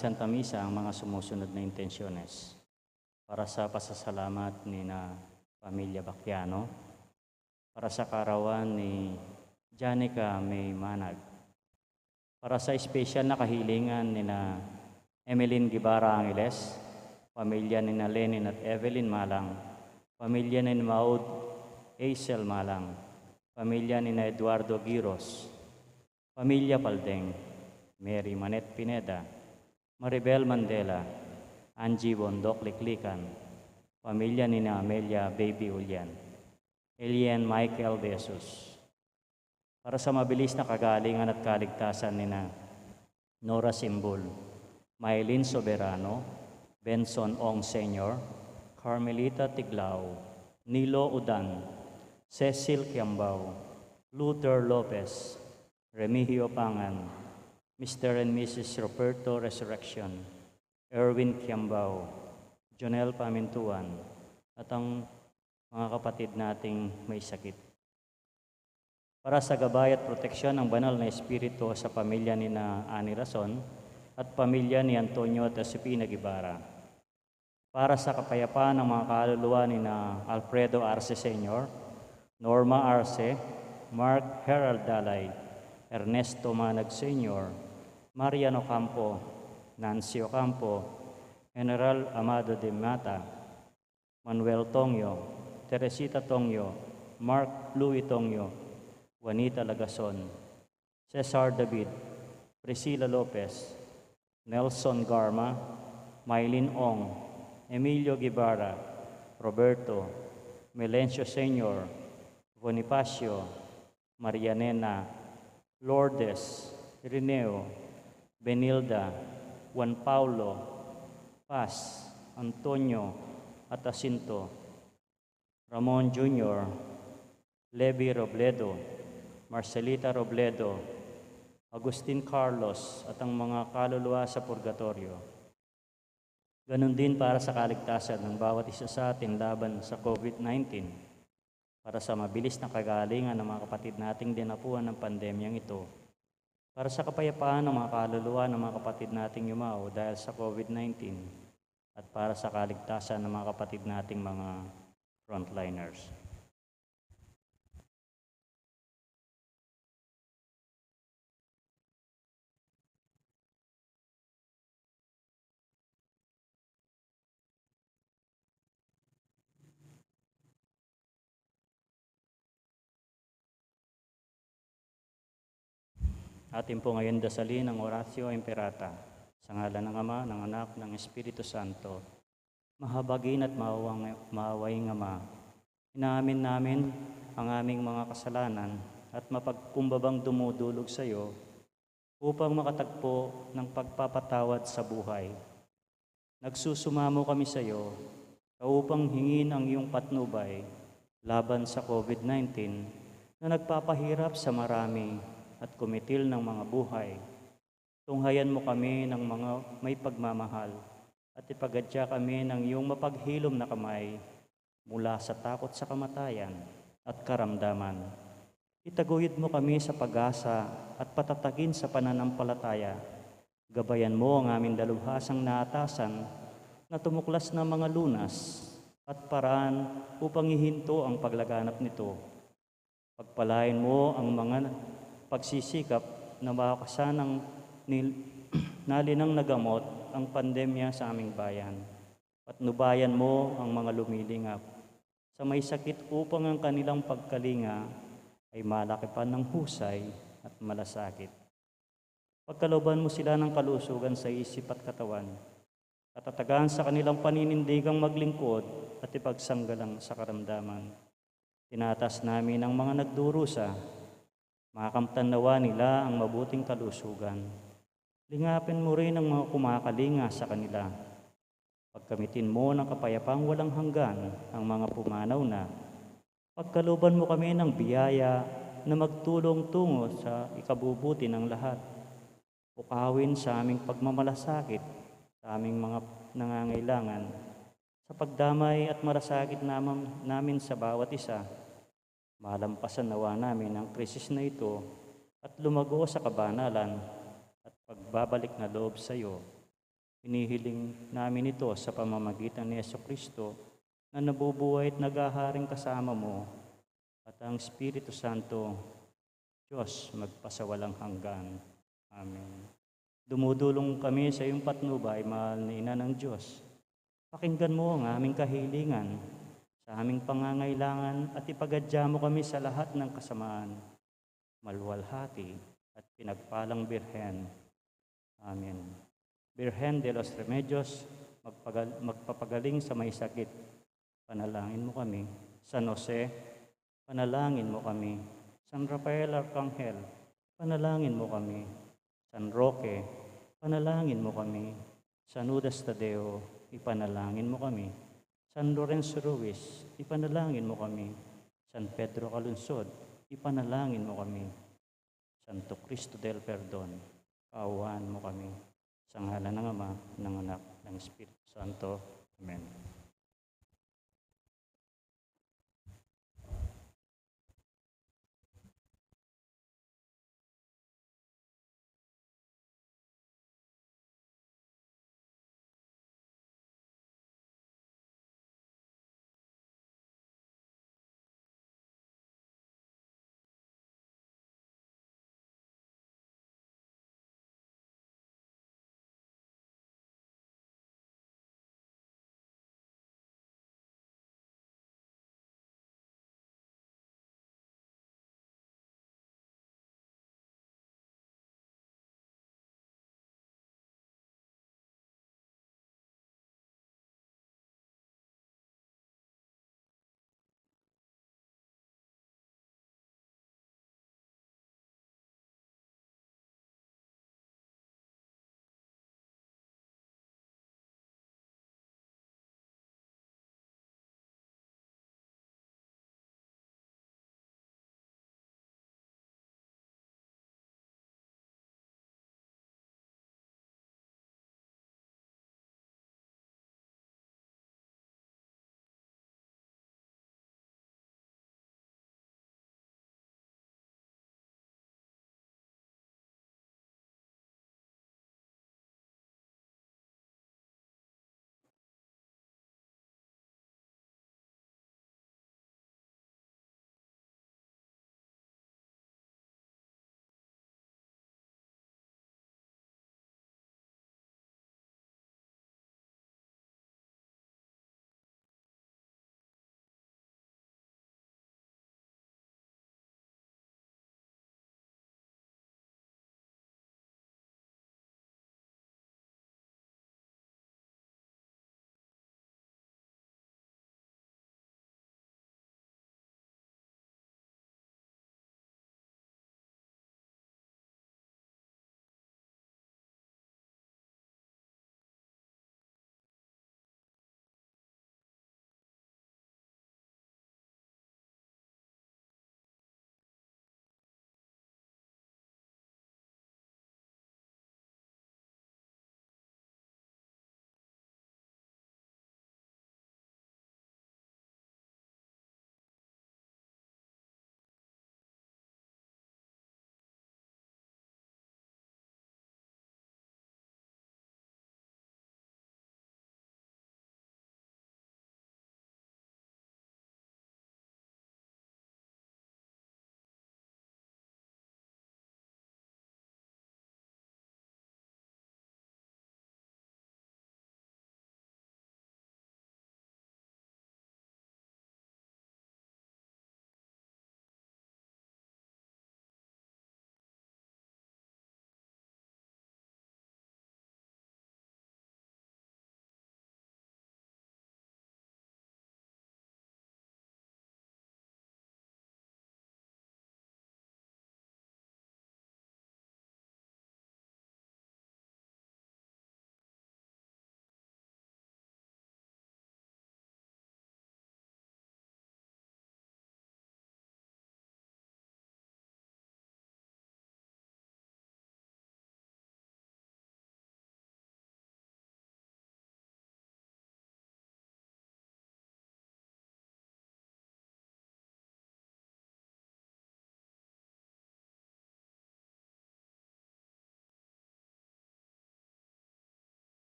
Santa Misa ang mga sumusunod na intensyones para sa pasasalamat ni na Pamilya Bacchiano, para sa karawan ni Janica May Manag, para sa espesyal na kahilingan ni na Emeline Guevara Angeles, pamilya ni na Lenin at Evelyn Malang, pamilya ni Maud Hazel Malang, pamilya ni na Eduardo Giros, pamilya Paldeng, Mary Manet Pineda, Maribel Mandela, Angie Bondok Liklikan, pamilya ni na Amelia Baby Ulian, Elian Michael Besos. Para sa mabilis na kagalingan at kaligtasan ni na Nora Simbul, Maylin Soberano, Benson Ong Sr., Carmelita Tiglao, Nilo Udan, Cecil Kiambao, Luther Lopez, Remigio Pangan, Mr. and Mrs. Roberto Resurrection, Erwin Kiambao, Jonel Pamintuan, at ang mga kapatid nating may sakit. Para sa gabay at proteksyon ng banal na espiritu sa pamilya ni na Ani Rason at pamilya ni Antonio at Josepina Guevara. Para sa kapayapaan ng mga kaluluwa ni na Alfredo Arce Sr., Norma Arce, Mark Herald Dalay, Ernesto Manag Sr., Mariano Campo, Nancy Ocampo, General Amado de Mata, Manuel Tongyo, Teresita Tongyo, Mark Louis Tongyo, Juanita Lagason, Cesar David, Priscilla Lopez, Nelson Garma, Mylene Ong, Emilio Guevara, Roberto, Melencio Sr., Bonifacio, Marianena, Lourdes, Irineo, Benilda, Juan Paulo, Paz, Antonio at Jacinto, Ramon Jr., Levi Robledo, Marcelita Robledo, Agustin Carlos at ang mga kaluluwa sa purgatorio. Ganon din para sa kaligtasan ng bawat isa sa atin laban sa COVID-19, para sa mabilis na kagalingan ng mga kapatid nating dinapuan ng pandemyang ito, para sa kapayapaan ng mga kaluluwa ng mga kapatid nating yumao dahil sa COVID-19, at para sa kaligtasan ng mga kapatid nating mga frontliners. Atin po ngayon dasalin ang Oratio Imperata sa ngalan ng Ama, ng Anak, ng Espiritu Santo. Mahabagin at maawaing Ama, inaamin namin ang aming mga kasalanan at mapagkumbabang dumudulog sa iyo upang makatagpo ng pagpapatawad sa buhay. Nagsusumamo kami sa iyo upang hingin ang iyong patnubay laban sa COVID-19 na nagpapahirap sa marami at kumitil ng mga buhay. Tunghayan mo kami ng mga may pagmamahal at ipagadya kami ng iyong mapaghilom na kamay mula sa takot sa kamatayan at karamdaman. Itaguyod mo kami sa pag-asa at patatagin sa pananampalataya. Gabayan mo ang aming dalubhasang naatasan na tumuklas ng mga lunas at paraan upang ihinto ang paglaganap nito. Pagpalain mo ang mga pagsisikap na makasanang nalinang nagamot ang pandemya sa aming bayan. Patnubayan mo ang mga lumilingap sa may sakit upang ang kanilang pagkalinga ay malakipan ng husay at malasakit. Pagkalooban mo sila ng kalusugan sa isip at katawan, katatagan sa kanilang paninindigang maglingkod at ipagsanggalang sa karamdaman. Tinatas namin ang mga nagdurusa, makamtan nawa nila ang mabuting kalusugan. Lingapin mo rin ang mga kumakalinga sa kanila. Pagkamitin mo ng kapayapang walang hanggan ang mga pumanaw na. Pagkalooban mo kami ng biyaya na magtulong tungo sa ikabubuti ng lahat. Pukawin sa aming pagmamalasakit sa aming mga nangangailangan, sa pagdamay at malasakit namin sa bawat isa. Malampasan nawa namin ang krisis na ito at lumago sa kabanalan at pagbabalik na loob sa iyo Hinihiling namin ito sa pamamagitan ni Kristo na nabubuhay at naghaharing kasama mo at ang Espiritu Santo, Diyos, magpasawalang hanggan. Amen. Dumudulong kami sa iyong patnubay, mahal na Ina ng Diyos. Pakinggan mo ang aming kahilingan sa aming pangangailangan at ipagadya mo kami sa lahat ng kasamaan. Maluwalhati at pinagpalang Birhen. Amen. Birhen de los Remedios, magpapagaling sa may sakit. Panalangin mo kami. San Jose, panalangin mo kami. San Rafael Arcangel, panalangin mo kami. San Roque, panalangin mo kami. San Judas Tadeo, ipanalangin mo kami. San Lorenzo Ruiz, ipanalangin mo kami. San Pedro Calunsod, ipanalangin mo kami. Santo Cristo del Perdon, kaawaan mo kami. Sa ngalan ng Ama, ng Anak, ng Espiritu Santo. Amen.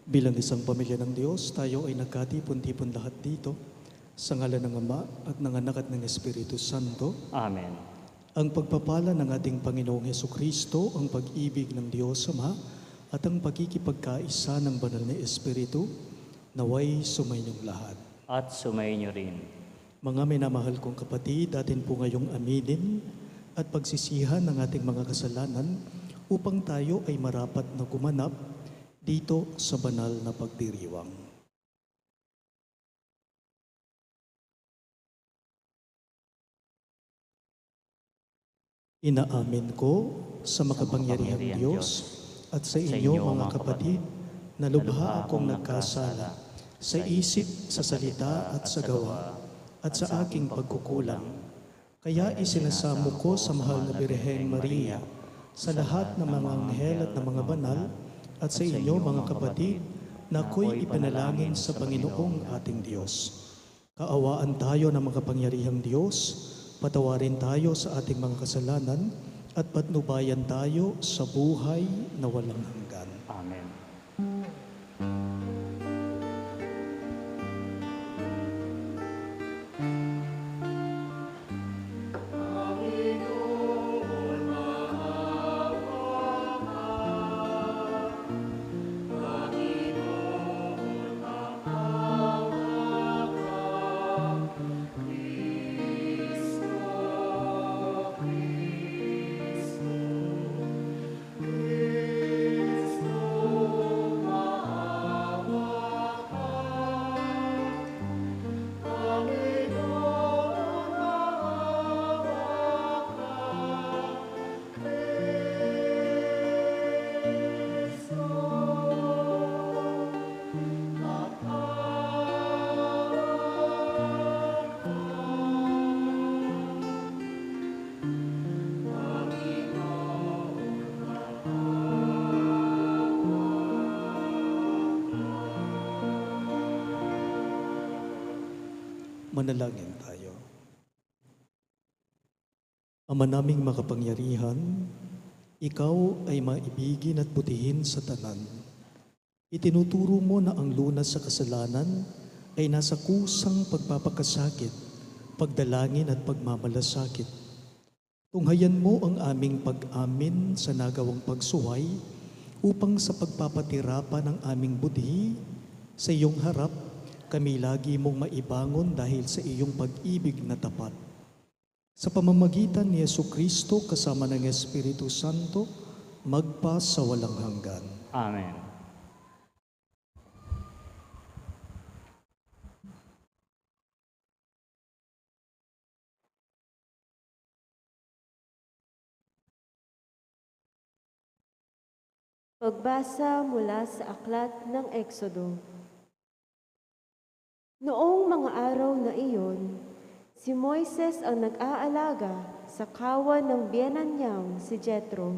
Bilang isang pamilya ng Diyos, tayo ay nagkatipon-tipon lahat dito sa ngalan ng Ama at ng Anak at ng Espiritu Santo. Amen. Ang pagpapala ng ating Panginoong Hesukristo, ang pag-ibig ng Diyos Ama at ang pagkikipagkaisa ng banal na Espiritu, naway sumainyong lahat. At sumainyo rin. Mga minamahal kong kapatid, atin po ngayong aminin at pagsisihan ng ating mga kasalanan upang tayo ay marapat na gumanap dito sa banal na pagdiriwang. Inaamin ko sa makapangyarihang Diyos at sa inyo mga kapatid na lubha akong nagkasala sa isip, sa salita at sa gawa at sa aking pagkukulang. Kaya isinasamo ko sa mahal na Birheng Maria, sa lahat ng mga anghel at ng mga banal, at sa inyo mga kapatid, na ako'y ipanalangin sa Panginoong ating Diyos. Kaawaan tayo ng makapangyarihang Diyos, patawarin tayo sa ating mga kasalanan, at patnubayan tayo sa buhay na walang hanggan. Amen. Manalangin tayo. Ama naming makapangyarihan, ikaw ay maibigin at butihin sa tanan. Itinuturo mo na ang lunas sa kasalanan ay nasa kusang pagpapakasakit, pagdalangin at pagmamalasakit. Tunghayan mo ang aming pag-amin sa nagawang pagsuway upang sa pagpapatira ng aming budhi sa iyong harap, kami lagi mong maibangon dahil sa iyong pag-ibig na tapat. Sa pamamagitan ni Jesucristo kasama ng Espiritu Santo, magpa sa walang hanggan. Amen. Pagbasa mula sa aklat ng Exodo. Noong mga araw na iyon, Si Moises ang nag-aalaga sa kawan ng biyenan niyang si Jethro.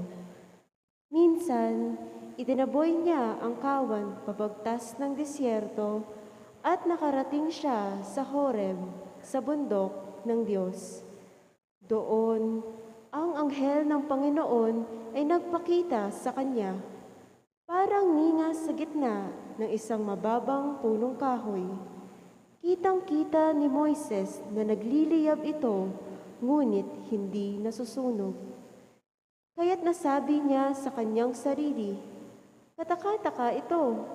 Minsan, itinaboy niya ang kawan pabagtas ng disyerto at nakarating siya sa Horeb, sa bundok ng Diyos. Doon, ang anghel ng Panginoon ay nagpakita sa kanya, parang ningas sa gitna ng isang mababang punong kahoy. Kitang-kita ni Moises na nagliliyab ito, ngunit hindi nasusunog. Kaya't nasabi niya sa kanyang sarili, "Kataka-taka ito.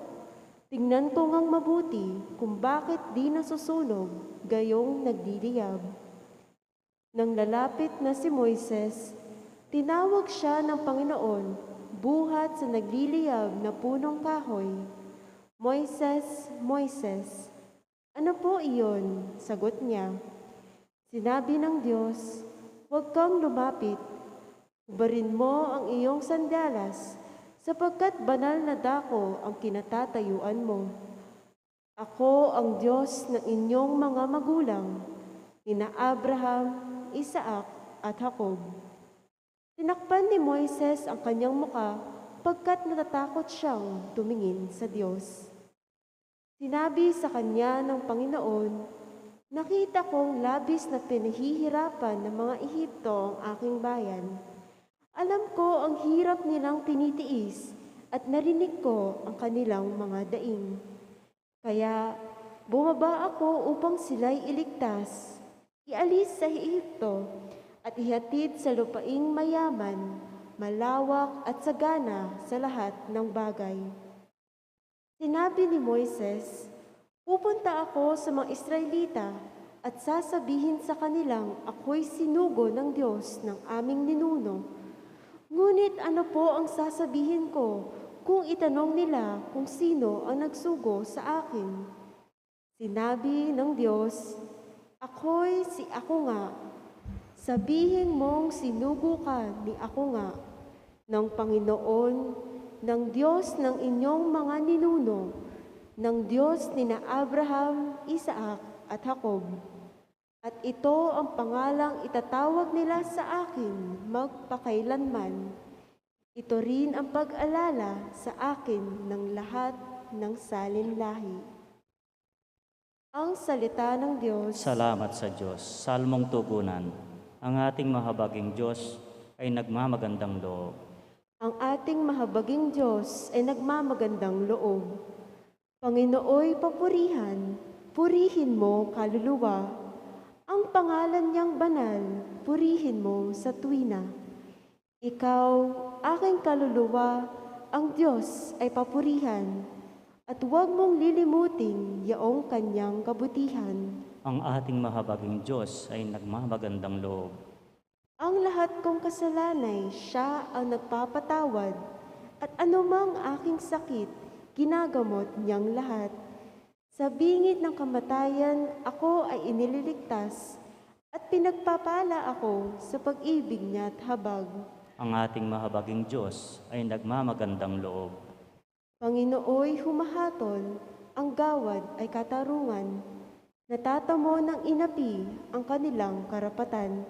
Tingnan ko ngang mabuti kung bakit di nasusunog, gayong nagliliyab." Nang lalapit na si Moises, tinawag siya ng Panginoon buhat sa nagliliyab na punong kahoy. "Moises, Moises." "Ano po iyon?" sagot niya. Sinabi ng Diyos, "Huwag kang lumapit. Hubarin mo ang iyong sandalas, sapagkat banal na dako ang kinatatayuan mo. Ako ang Diyos ng inyong mga magulang, nina Abraham, Isaac at Jacob." Tinakpan ni Moises ang kanyang muka pagkat natatakot siyang tumingin sa Diyos. Sinabi sa kanya ng Panginoon, "Nakita kong labis na pinahihirapan ng mga Ehipto ang aking bayan. Alam ko ang hirap nilang tinitiis at narinig ko ang kanilang mga daing. Kaya bumaba ako upang sila'y iligtas, ialis sa Ehipto at ihatid sa lupaing mayaman, malawak at sagana sa lahat ng bagay." Sinabi ni Moises, "Pupunta ako sa mga Israelita at sasabihin sa kanilang ako'y sinugo ng Diyos ng aming ninuno. Ngunit ano po ang sasabihin ko kung itanong nila kung sino ang nagsugo sa akin?" Sinabi ng Diyos, "Ako'y si ako nga. Sabihin mong sinugo ka ni ako nga, ng Panginoon, ng Diyos ng inyong mga ninuno, ng Diyos ni na Abraham, Isaac at Jacob. At ito ang pangalang itatawag nila sa akin magpakailanman. Ito rin ang pag-alala sa akin ng lahat ng salinlahi." Ang salita ng Diyos. Salamat sa Diyos. Salmong tugunan. Ang ating mahabaging Diyos ay nagmamagandang loob. Ang ating mahabaging Diyos ay nagmamagandang loob. Panginooy papurihan, purihin mo kaluluwa. Ang pangalan niyang banal, purihin mo sa tuwina. Ikaw, aking kaluluwa, ang Diyos ay papurihan, at huwag mong lilimutin yaong kanyang kabutihan. Ang ating mahabaging Diyos ay nagmamagandang loob. Ang lahat kong kasalanay, siya ang nagpapatawad, at anumang aking sakit, ginagamot niyang lahat. Sa bingit ng kamatayan, ako ay inililigtas, at pinagpapala ako sa pag-ibig niya at habag. Ang ating mahabaging Diyos ay nagmamagandang loob. Panginooy humahatol, ang gawad ay katarungan. Natatamo ng inapi ang kanilang karapatan.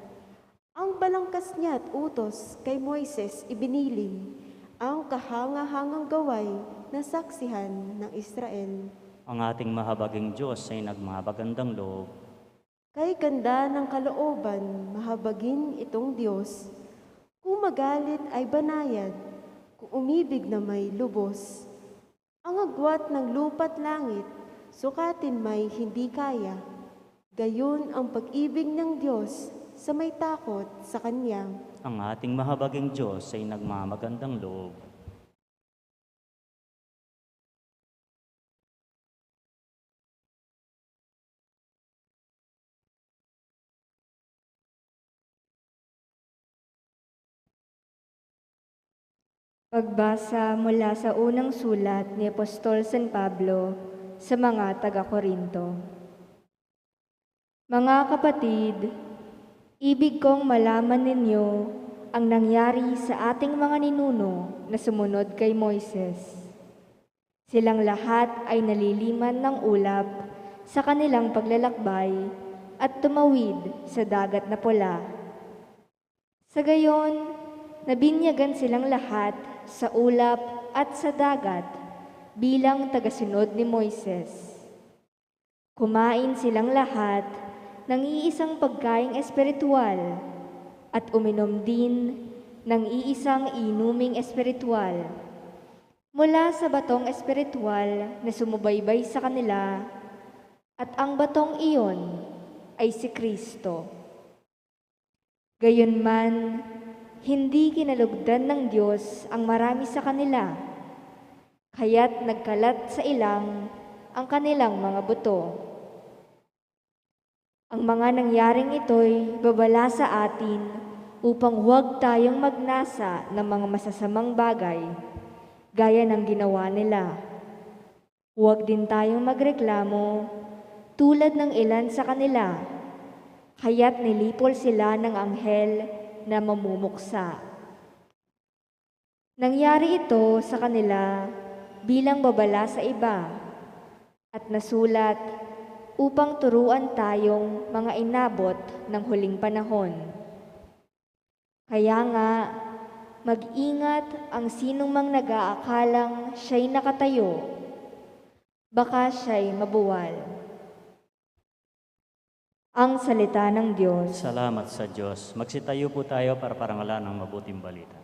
Ang balangkas niya't utos kay Moises ibiniling, ang kahanga-hangang gaway na saksihan ng Israel. Ang ating mahabaging Diyos ay nagmamagandang loob. Kay ganda ng kalooban, mahabagin itong Diyos. Kung magalit ay banayad, kung umibig na may lubos. Ang agwat ng lupa't langit, sukatin may hindi kaya. Gayon ang pag-ibig ng Diyos sa may takot sa Kanya. Ang ating mahabaging Diyos ay nagmamagandang loob. Pagbasa mula sa unang sulat ni Apostol San Pablo sa mga taga-Korinto. Mga kapatid, ibig kong malaman ninyo ang nangyari sa ating mga ninuno na sumunod kay Moises. Silang lahat ay naliliman ng ulap sa kanilang paglalakbay at tumawid sa dagat na pula. Sa gayon, nabinyagan silang lahat sa ulap at sa dagat bilang tagasunod ni Moises. Kumain silang lahat ng iisang pagkaing espiritual at uminom din ng iisang inuming espiritual mula sa batong espiritual na sumubaybay sa kanila, at ang batong iyon ay si Kristo. Gayunman, hindi kinalugdan ng Diyos ang marami sa kanila, kaya't nagkalat sa ilang ang kanilang mga buto. Ang mga nangyaring ito'y babala sa atin upang huwag tayong magnasa ng mga masasamang bagay gaya ng ginawa nila. Huwag din tayong magreklamo tulad ng ilan sa kanila, kaya't nilipol sila ng anghel na mamumuksa. Nangyari ito sa kanila bilang babala sa iba at nasulat upang turuan tayong mga inabot ng huling panahon. Kaya nga, mag-ingat ang sinumang nag-aakalang siya'y nakatayo, baka siya'y mabuwal. Ang salita ng Diyos. Salamat sa Diyos. Magsitayo po tayo para parangalan ng mabuting balita.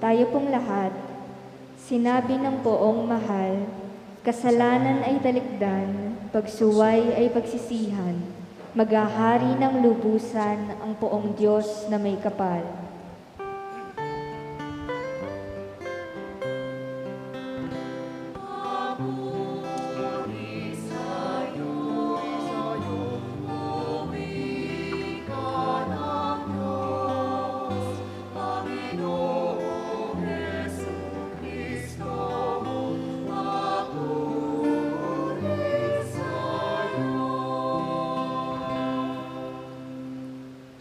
Tayo pong lahat, sinabi ng poong mahal, kasalanan ay talikdan, pagsuway ay pagsisihan, maghahari ng lubusan ang poong Diyos na may kapal.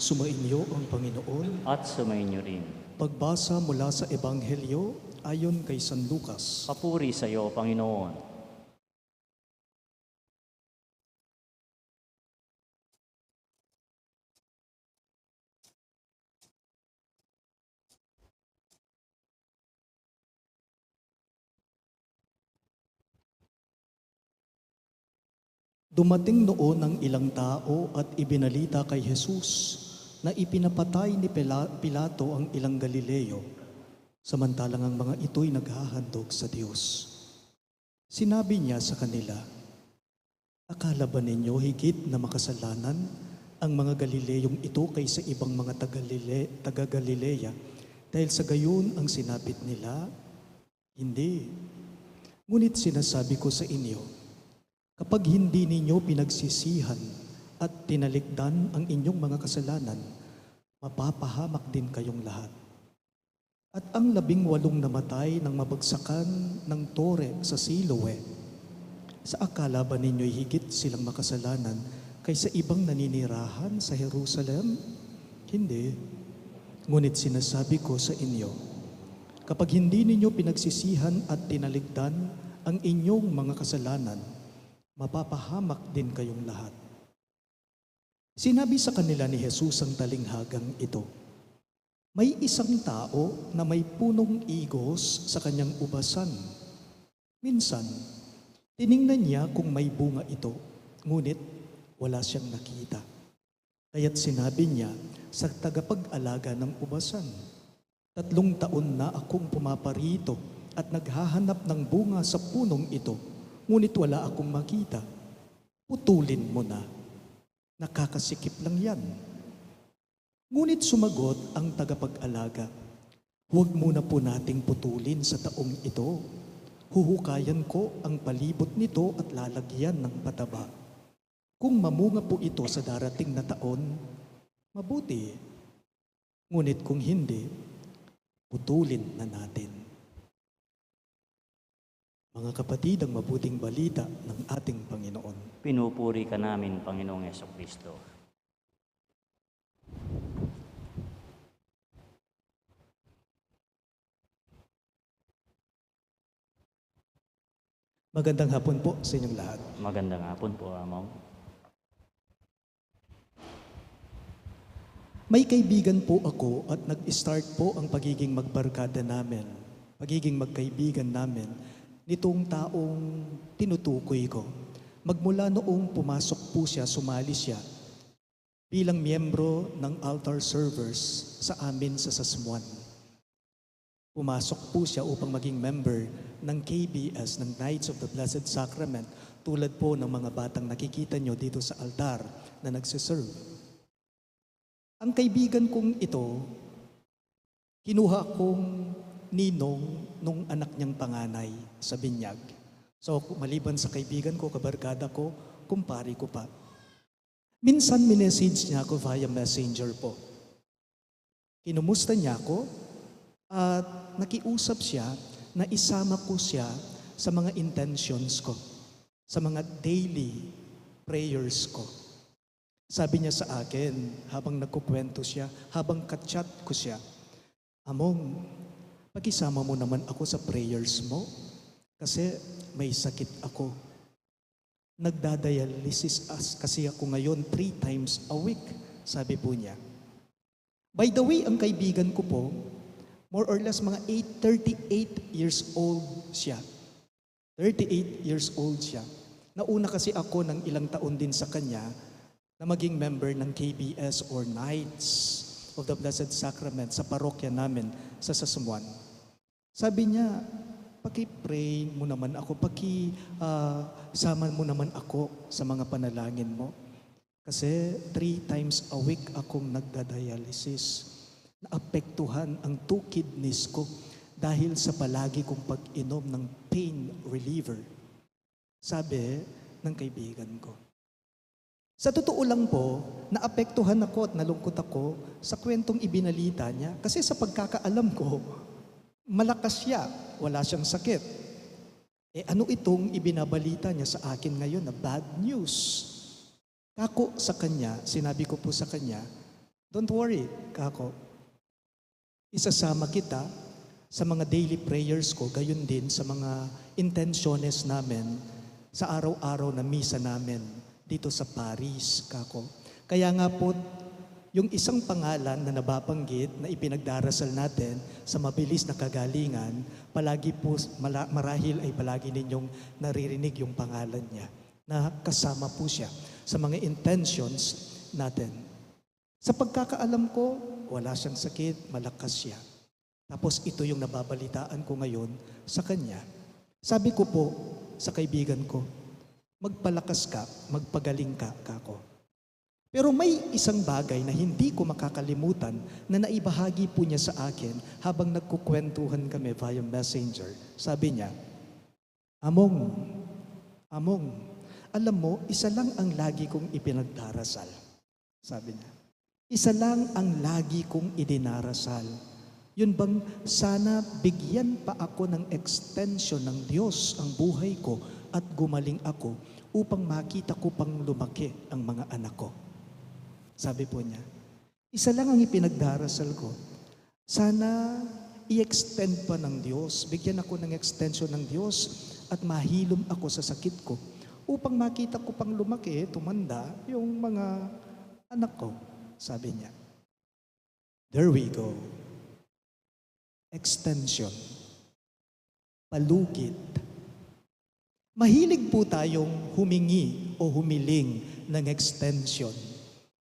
Sumainyo ang Panginoon. At sumainyo rin. Pagbasa mula sa Ebanghelyo ayon kay San Lucas. Papuri sa iyo, Panginoon. Dumating noon ang ilang tao at ibinalita kay Jesus na ipinapatay ni Pilato ang ilang Galileo, samantalang ang mga ito'y naghahandog sa Diyos. Sinabi niya sa kanila, akala ba ninyo higit na makasalanan ang mga Galileyong ito kaysa ibang mga taga-Galilea dahil sa gayon ang sinapit nila? Hindi. Ngunit sinasabi ko sa inyo, kapag hindi ninyo pinagsisihan at tinalikdan ang inyong mga kasalanan, mapapahamak din kayong lahat. At ang 18 namatay ng mabagsakan ng tore sa Siloe, sa akala ba ninyo'y higit silang makasalanan kaysa ibang naninirahan sa Jerusalem? Hindi. Ngunit sinasabi ko sa inyo, kapag hindi ninyo pinagsisihan at tinalikdan ang inyong mga kasalanan, mapapahamak din kayong lahat. Sinabi sa kanila ni Jesus ang talinghagang ito, may isang tao na may punong igos sa kanyang ubasan. Minsan, tiningnan niya kung may bunga ito, ngunit wala siyang nakita. Kaya't sinabi niya sa tagapag-alaga ng ubasan, 3 taon na akong pumaparito at naghahanap ng bunga sa punong ito, ngunit wala akong makita. Putulin mo na. Nakakasikip lang yan. Ngunit sumagot ang tagapag-alaga, huwag muna po nating putulin sa taong ito. Huhukayan ko ang palibot nito at lalagyan ng pataba. Kung mamunga po ito sa darating na taon, mabuti. Ngunit kung hindi, putulin na natin. Mga kapatid, ang mabuting balita ng ating Panginoon. Pinupuri ka namin, Panginoong Hesukristo. Magandang hapon po sa inyong lahat. Magandang hapon po, Among. May kaibigan po ako at nag-start po ang pagiging magbarkada namin, pagiging magkaibigan namin nitong taong tinutukoy ko. Magmula noong pumasok po siya, sumali siya bilang miyembro ng altar servers sa amin sa Sasmuan. Pumasok po siya upang maging member ng KBS, ng Knights of the Blessed Sacrament, tulad po ng mga batang nakikita nyo dito sa altar na nagsiserve. Ang kaibigan kong ito, kinuha kong ninong nung anak niyang panganay sa binyag. So maliban sa kaibigan ko, kabarkada ko, kumpari ko pa. Minsan minessage niya ako via messenger po. Kinumusta niya ako at nakiusap siya na isama ko siya sa mga intentions ko, sa mga daily prayers ko. Sabi niya sa akin, habang nagkukwento siya, habang kachat ko siya, Among, pakisama mo naman ako sa prayers mo kasi may sakit ako. Nagdadialysis kasi ako ngayon 3 times a week, sabi po niya. By the way, ang kaibigan ko po, more or less mga 38 years old siya. 38 years old siya. Nauna kasi ako ng ilang taon din sa kanya na maging member ng KBS or Knights of the Blessed Sacrament sa parokya namin sa Sasmuan. Sabi niya, paki-pray mo naman ako, sama mo naman ako sa mga panalangin mo. Kasi 3 times a week akong nagdadialysis. Naapektuhan ang 2 kidneys ko dahil sa palagi kong pag-inom ng pain reliever. Sabi ng kaibigan ko. Sa totoo lang po, naapektuhan ako at nalungkot ako sa kwentong ibinalita niya kasi sa pagkakaalam ko, malakas siya, wala siyang sakit. Ano itong ibinabalita niya sa akin ngayon na bad news? Kako sa kanya, sinabi ko po sa kanya, don't worry, Kako. Isasama kita sa mga daily prayers ko, gayon din sa mga intensyones namin sa araw-araw na misa namin dito sa Paris, Kako. Kaya nga po, yung isang pangalan na nababanggit na ipinagdarasal natin sa mabilis na kagalingan, palagi po, marahil ay palagi ninyong naririnig yung pangalan niya na kasama po siya sa mga intentions natin. Sa pagkakaalam ko, wala siyang sakit, malakas siya. Tapos ito yung nababalitaan ko ngayon sa kanya. Sabi ko po sa kaibigan ko, magpalakas ka, magpagaling ka, Kako. Pero may isang bagay na hindi ko makakalimutan na naibahagi po niya sa akin habang nagkukwentuhan kami via messenger. Sabi niya, Among, alam mo, isa lang ang lagi kong ipinagdarasal. Sabi niya. Isa lang ang lagi kong idinarasal. Yun bang sana bigyan pa ako ng extension ng Diyos ang buhay ko at gumaling ako upang makita ko pang lumaki ang mga anak ko. Sabi po niya, isa lang ang ipinagdarasal ko. Sana i-extend pa ng Diyos, bigyan ako ng extension ng Diyos at mahilom ako sa sakit ko upang makita ko pang lumaki, tumanda yung mga anak ko. Sabi niya, there we go. Extension. Palugit. Mahilig po tayong humingi o humiling ng extension.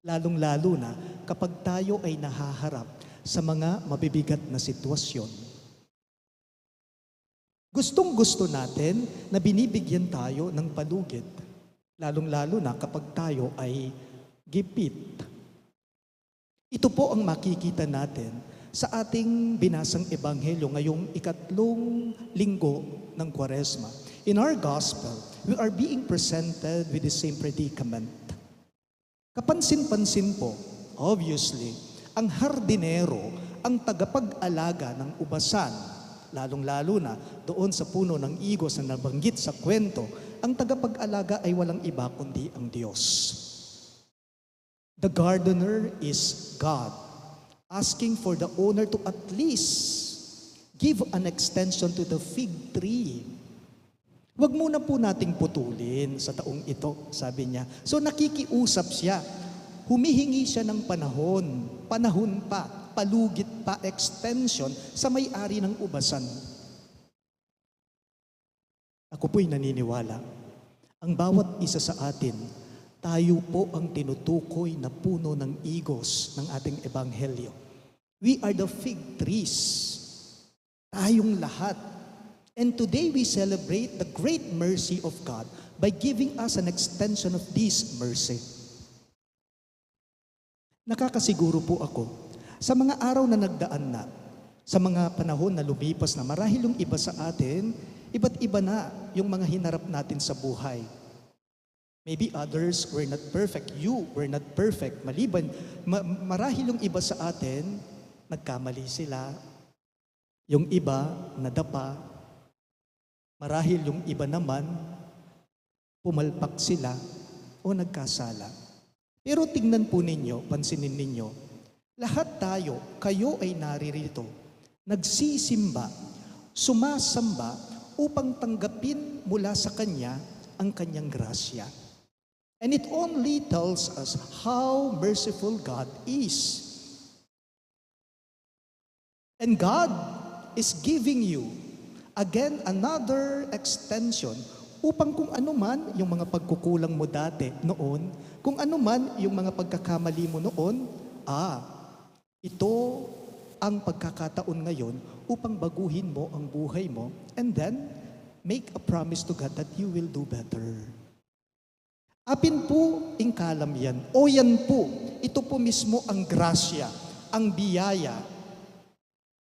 Lalong-lalo na kapag tayo ay nahaharap sa mga mabibigat na sitwasyon. Gustong-gusto natin na binibigyan tayo ng palugit. Lalong-lalo na kapag tayo ay gipit. Ito po ang makikita natin sa ating binasang ebanghelyo ngayong 3 linggo ng Kwaresma. In our gospel, we are being presented with the same predicament. Kapansin-pansin po, obviously, Ang hardinero, ang tagapag-alaga ng ubasan, lalong-lalo na doon sa puno ng igos na nabanggit sa kwento, ang tagapag-alaga ay walang iba kundi ang Diyos. The gardener is God, asking for the owner to at least give an extension to the fig tree. Huwag muna po nating putulin sa taong ito, sabi niya. So nakikiusap siya. Humihingi siya ng panahon pa, palugit pa, extension sa may-ari ng ubasan. Ako po'y naniniwala, ang bawat isa sa atin, tayo po ang tinutukoy na puno ng igos ng ating ebanghelyo. We are the fig trees. Tayong lahat. And today we celebrate the great mercy of God by giving us an extension of this mercy. Nakakasiguro po ako, sa mga araw na nagdaan na, sa mga panahon na lumipas na, marahil yung iba sa atin, iba't iba na yung mga hinarap natin sa buhay. Maybe others were not perfect. You were not perfect. Marahil yung iba sa atin, nagkamali sila. Yung iba, nadapa. Marahil yung iba naman, pumalpak sila o nagkasala. Pero tingnan po ninyo, pansinin ninyo, lahat tayo, kayo ay naririto, nagsisimba, sumasamba upang tanggapin mula sa Kanya ang Kanyang grasya. And it only tells us how merciful God is. And God is giving you again another extension upang kung ano man yung mga pagkukulang mo dati noon, kung ano man yung mga pagkakamali mo noon, ito ang pagkakataon ngayon upang baguhin mo ang buhay mo and then make a promise to God that you will do better. Apin po ingkalam yan. O yan po, ito po mismo ang grasya, ang biyaya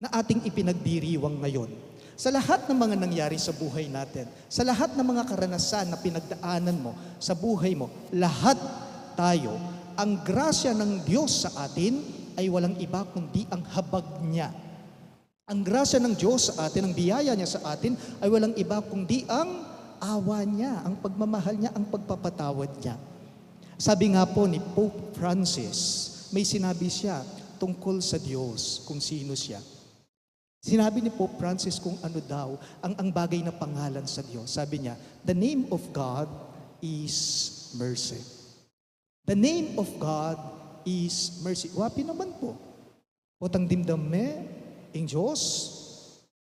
na ating ipinagdiriwang ngayon. Sa lahat ng mga nangyari sa buhay natin, sa lahat ng mga karanasan na pinagdaanan mo sa buhay mo, lahat tayo, ang grasya ng Diyos sa atin ay walang iba kundi ang habag niya. Ang grasya ng Diyos sa atin, ang biyaya niya sa atin ay walang iba kundi ang awa niya, ang pagmamahal niya, ang pagpapatawad niya. Sabi nga po ni Pope Francis, may sinabi siya tungkol sa Diyos, kung sino siya. Sinabi ni Pope Francis kung ano daw ang bagay na pangalan sa Diyos. Sabi niya, the name of God is mercy. The name of God is mercy. Wapi naman po. Potang dimdame, ang Diyos.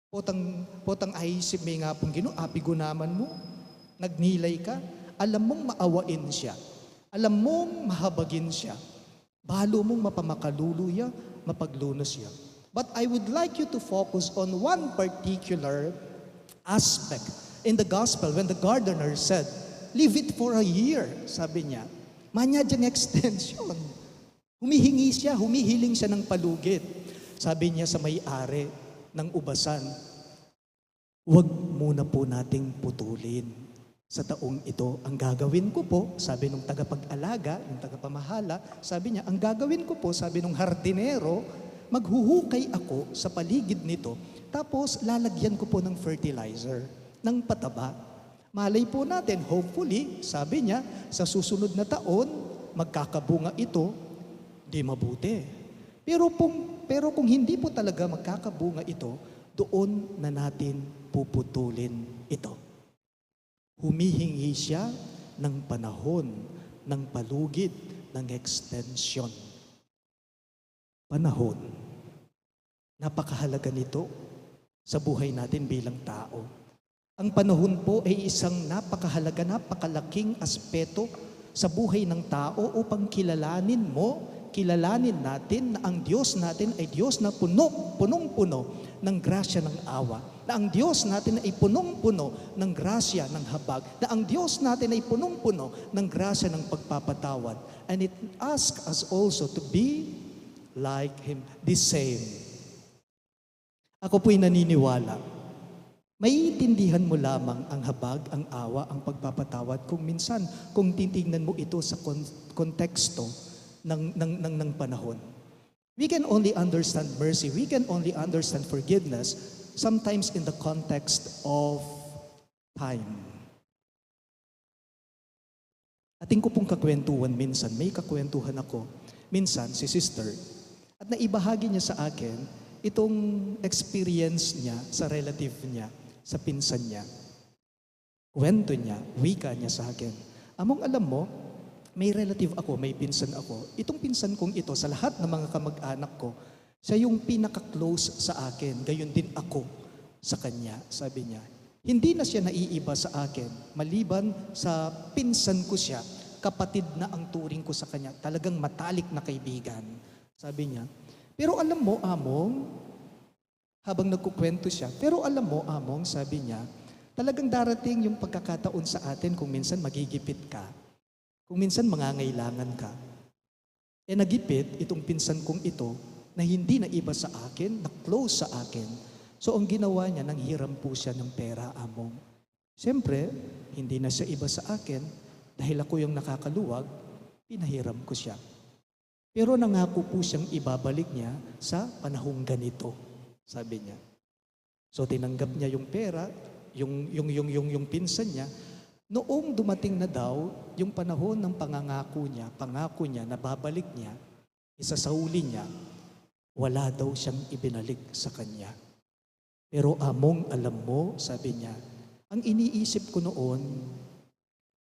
Potang aisip may nga pong Ginoo, api gunaman mo. Nagnilay ka. Alam mong maawain siya. Alam mong mahabagin siya. Balo mong mapamakaluluya, mapaglunos siya. But I would like you to focus on one particular aspect in the gospel when the gardener said, leave it for a year, sabi niya. Manya dyan extension. Humihingi siya, humihiling siya ng palugit. Sabi niya sa may-ari ng ubasan, huwag muna po nating putulin. Sa taong ito, ang gagawin ko po, sabi nung tagapag-alaga, yung tagapamahala, sabi niya, ang gagawin ko po, sabi nung hardinero, maghuhukay ako sa paligid nito, tapos lalagyan ko po ng fertilizer, ng pataba. Malay po natin, hopefully, sabi niya, sa susunod na taon, magkakabunga ito, di mabuti. Pero kung hindi po talaga magkakabunga ito, doon na natin puputulin ito. Humihingi siya ng panahon, ng palugit, ng extension. Panahon. Napakahalaga nito sa buhay natin bilang tao. Ang panahon po ay isang napakahalaga, napakalaking aspeto sa buhay ng tao upang kilalanin natin na ang Diyos natin ay Diyos na punong-puno ng grasya ng awa. Na ang Diyos natin ay punong-puno ng grasya ng habag. Na ang Diyos natin ay punong-puno ng grasya ng pagpapatawad. And it asks us also to be like Him, the same. Ako po'y naniniwala, maiintindihan mo lamang ang habag, ang awa, ang pagpapatawad kung minsan, kung titingnan mo ito sa konteksto ng panahon. We can only understand mercy, we can only understand forgiveness sometimes in the context of time. Ating ko pong kakwentuhan minsan, may kakwentuhan ako. Minsan, si sister, at naibahagi niya sa akin itong experience niya sa relative niya, sa pinsan niya. Kwento niya, wika niya sa akin. Among alam mo, may relative ako, may pinsan ako. Itong pinsan kong ito, sa lahat ng mga kamag-anak ko, siya yung pinaka-close sa akin. Gayon din ako sa kanya, sabi niya. Hindi na siya naiiba sa akin. Maliban sa pinsan ko siya, kapatid na ang turing ko sa kanya. Talagang matalik na kaibigan, sabi niya. Pero alam mo, Among, habang nagkukwento siya, pero alam mo, Among, sabi niya, talagang darating yung pagkakataon sa atin kung minsan magigipit ka. Kung minsan mangangailangan ka. Nagipit itong pinsan kong ito na hindi na iba sa akin, na close sa akin. So ang ginawa niya, nanghiram po siya ng pera, Among. Siyempre, hindi na siya iba sa akin dahil ako yung nakakaluwag, pinahiram ko siya. Pero nangako po siyang ibabalik niya sa panahong ganito, sabi niya. So tinanggap niya yung pera, yung pinsan niya. Noong dumating na daw yung panahon ng pangako niya na babalik niya, isasauli niya, wala daw siyang ibinalik sa kanya. Pero Among, alam mo, sabi niya, ang iniisip ko noon,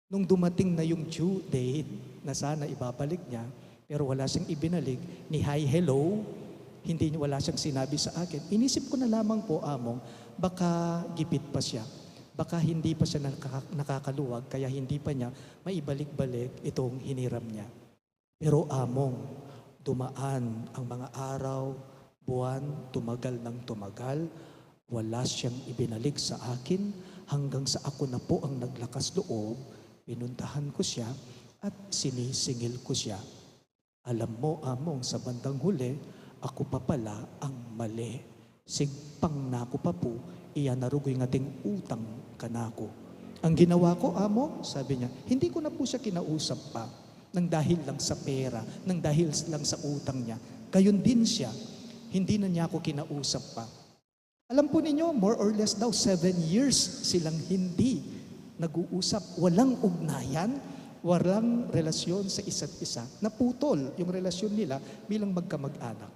nung dumating na yung due date na sana ibabalik niya, pero wala siyang ibinalik, ni hi, hello, wala siyang sinabi sa akin. Inisip ko na lamang po, Among, baka gipit pa siya. Baka hindi pa siya nakakaluwag, kaya hindi pa niya maibalik-balik itong hiniram niya. Pero Among, dumaan ang mga araw, buwan, tumagal ng tumagal, wala siyang ibinalik sa akin hanggang sa ako na po ang naglakas loob, pinuntahan ko siya at sinisingil ko siya. Alam mo, Among, sa bandang huli, ako pa pala ang mali. Sigpang na ako pa po, iyan narugoy ng ating utang kanako. Ang ginawa ko, Among, sabi niya, hindi ko na po siya kinausap pa nang dahil lang sa pera, nang dahil lang sa utang niya. Gayon din siya, hindi na niya ako kinausap pa. Alam po ninyo, more or less daw 7 years silang hindi nag-uusap. Walang ugnayan, walang relasyon sa isa't isa. Naputol yung relasyon nila bilang magkamag-anak.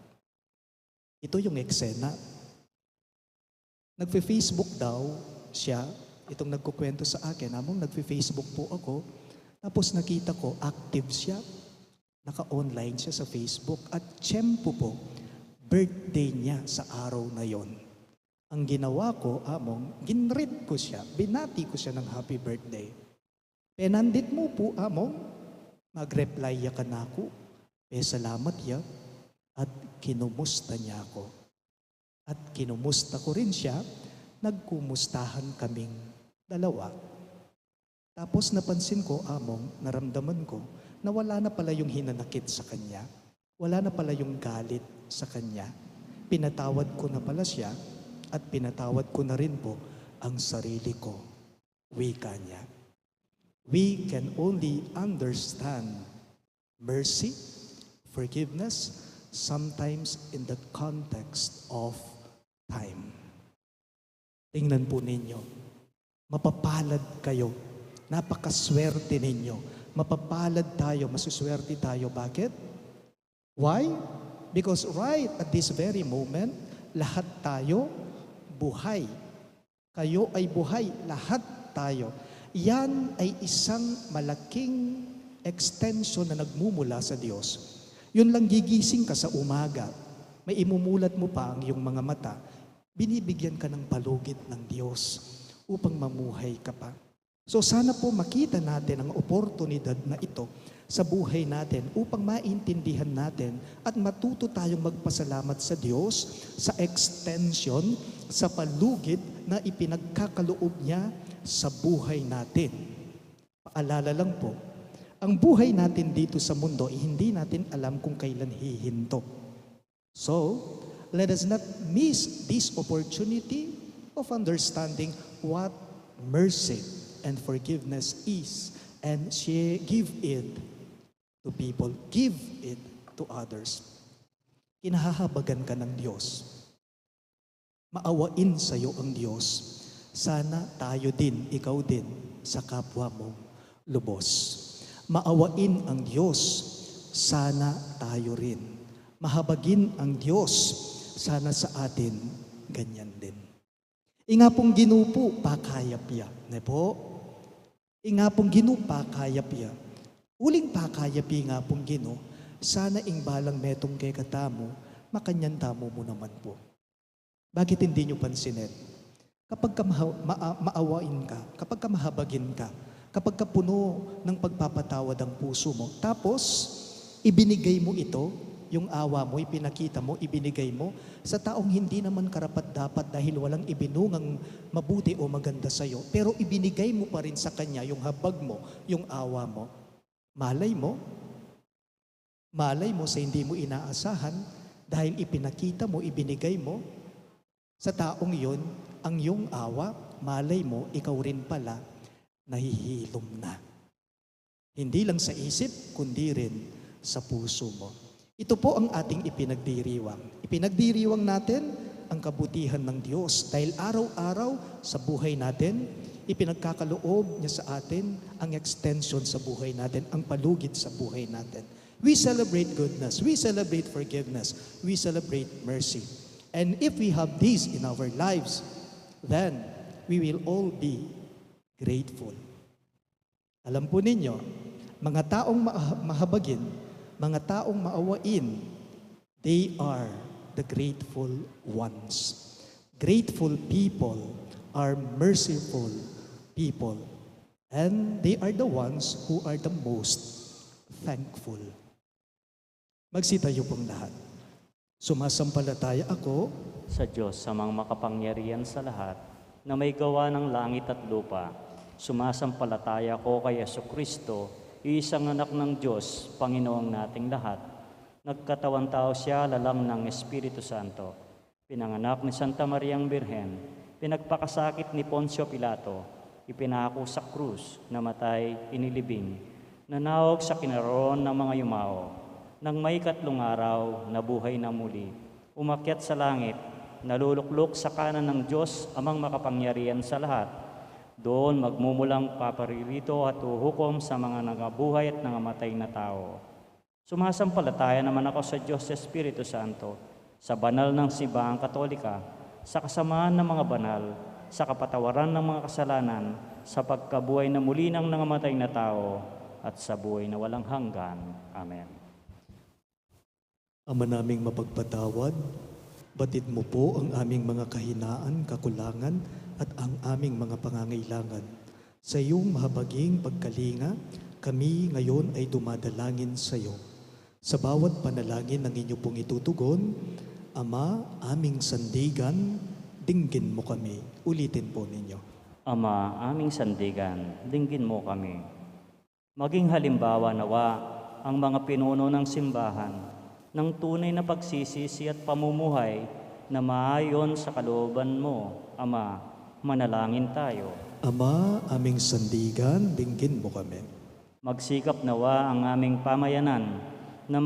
Ito yung eksena. Nagfe-Facebook daw siya, itong nagkukwento sa akin, Among, nagfe-Facebook po ako, tapos nakita ko, active siya, naka-online siya sa Facebook, at tiyempo po, birthday niya sa araw na yon. Ang ginawa ko, Among, ginread ko siya, binati ko siya ng happy birthday. Penandit mo po, Among, mag-reply ya ka na ako, salamat ya, at kinumusta niya ako. At kinumusta ko rin siya, nagkumustahan kaming dalawa. Tapos napansin ko, Among, naramdaman ko, na wala na pala yung hinanakit sa kanya. Wala na pala yung galit sa kanya. Pinatawad ko na pala siya, at pinatawad ko na rin po ang sarili ko. Wika niya. We can only understand mercy, forgiveness, sometimes in the context of time. Tingnan po ninyo, mapapalad kayo, napakaswerte ninyo, mapapalad tayo, masuswerte tayo. Bakit? Why? Because right at this very moment, lahat tayo buhay. Kayo ay buhay, lahat tayo. Yan ay isang malaking extension na nagmumula sa Diyos. Yun lang gigising ka sa umaga, may imumulat mo pa ang iyong mga mata, binibigyan ka ng palugit ng Diyos upang mamuhay ka pa. So sana po makita natin ang oportunidad na ito sa buhay natin upang maintindihan natin at matuto tayong magpasalamat sa Diyos sa extension, sa palugit na ipinagkakaloob niya sa buhay natin. Paalala lang po, ang buhay natin dito sa mundo, hindi natin alam kung kailan hihinto. So, let us not miss this opportunity of understanding what mercy and forgiveness is, and give it to people, give it to others. Kinahahabagan ka ng Diyos. Maawain sa iyo ang Diyos. Sana tayo din, ikaw din, sa kapwa mo lubos. Maawain ang Diyos. Sana tayo rin. Mahabagin ang Diyos. Sana sa atin, ganyan din. Inga pong ginupo, pakayapya. Ne po? Inga pong ginupa, pakayapya. Uling pakayapi nga pong gino, sana ing balang metong kay katamo, makanyan tamo mo naman po. Bakit hindi nyo pansinin? Kapag ka maawain ka, kapag ka mahabagin ka, kapag ka puno ng pagpapatawad ang puso mo, tapos ibinigay mo ito, yung awa mo, ipinakita mo, ibinigay mo sa taong hindi naman karapat-dapat dahil walang ibinungang mabuti o maganda sa'yo, pero ibinigay mo pa rin sa kanya yung habag mo, yung awa mo. Malay mo sa hindi mo inaasahan dahil ipinakita mo, ibinigay mo sa taong yon ang iyong awa, malay mo, ikaw rin pala, nahihilom na. Hindi lang sa isip, kundi rin sa puso mo. Ito po ang ating ipinagdiriwang. Ipinagdiriwang natin ang kabutihan ng Diyos dahil araw-araw sa buhay natin, ipinagkakaloob niya sa atin ang extension sa buhay natin, ang palugit sa buhay natin. We celebrate goodness, we celebrate forgiveness, we celebrate mercy. And if we have these in our lives, then we will all be grateful. Alam po ninyo, mga taong mahabagin, mga taong maawain, they are the grateful ones. Grateful people are merciful people. And they are the ones who are the most thankful. Magsitayo pong lahat. Sumasampalataya ako Sa Diyos, sa mga makapangyarihan sa lahat, na may gawa ng langit at lupa, sumasampalataya ko kay Jesucristo, isang anak ng Diyos, Panginoong nating lahat. Nagkatawan tao siya, lalang ng Espiritu Santo. Pinanganak ni Santa Mariang Birhen, pinagpakasakit ni Poncio Pilato, ipinako sa krus, namatay, inilibing, nanawag sa kinaroon ng mga yumao. Nang may 3 araw, nabuhay na muli, umakyat sa langit, naluluklok sa kanan ng Diyos, amang makapangyarihan sa lahat. Doon magmumulang paparirito at uhukom sa mga nangabuhay at nangamatay na tao. Sumasampalataya naman ako sa Diyos sa Espiritu Santo, sa banal ng simbahang Katolika, sa kasamaan ng mga banal, sa kapatawaran ng mga kasalanan, sa pagkabuhay na muli ng nangamatay na tao, at sa buhay na walang hanggan. Amen. Ama naming mapagpatawad, batid mo po ang aming mga kahinaan, kakulangan, at ang aming mga pangangailangan. Sa iyong mahabaging pagkalinga, kami ngayon ay dumadalangin sa iyo. Sa bawat panalangin ng inyo pong itutugon, Ama, aming sandigan, dinggin mo kami. Ulitin po ninyo. Ama, aming sandigan, dinggin mo kami. Maging halimbawa nawa ang mga pinuno ng simbahan ng tunay na pagsisisi at pamumuhay na maayon sa kalooban mo. Ama, manalangin tayo. Ama, aming sandigan, dinggin mo kami. Magsikap nawa ang aming pamayanan na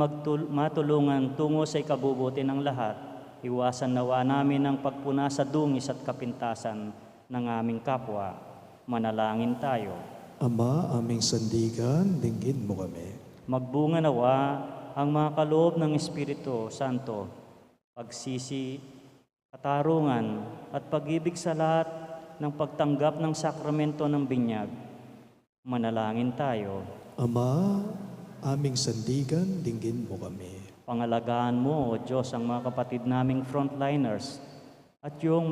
matulungan tungo sa ikabubuti ng lahat. Iwasan nawa namin ang pagpuna sa dungis at kapintasan ng aming kapwa. Manalangin tayo. Ama, aming sandigan, dinggin mo kami. Magbunga nawa ang mga kaloob ng Espiritu Santo, pagsisi, katarungan at pag-ibig sa lahat ng pagtanggap ng sakramento ng binyag. Manalangin tayo. Ama, aming sandigan, dinggin mo kami. Pangalagaan mo, O Diyos, ang mga kapatid naming frontliners at yung